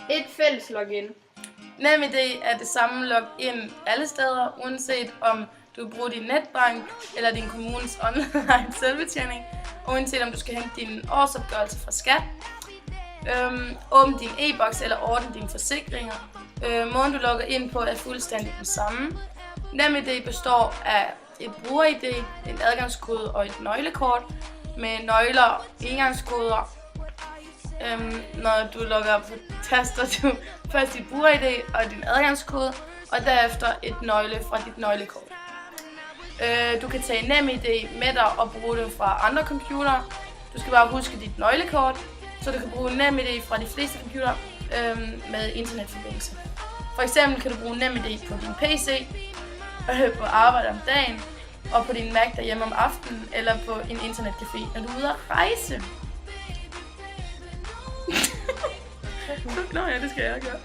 Et fælles login. NemID er det samme login alle steder, uanset om du bruger din netbank eller din kommunes online selvbetjening, uanset om du skal hente din årsopgørelse fra skat, åbne din e-boks eller ordne dine forsikringer. Måden du logger ind på er fuldstændig den samme. NemID består af et bruger-ID, en adgangskode og et nøglekort med nøgler, engangskoder. Når du logger op, taster du først dit bruger-ID og din adgangskode, og derefter et nøgle fra dit nøglekort. Du kan tage NemID med dig og bruge det fra andre computere. Du skal bare huske dit nøglekort, så du kan bruge NemID fra de fleste computere med internetforbindelse. For eksempel kan du bruge NemID på din PC, på arbejde om dagen, og på din Mac derhjemme om aftenen, eller på en internetcafé, når du er ude at rejse. Nå ja, det skal jeg gøre.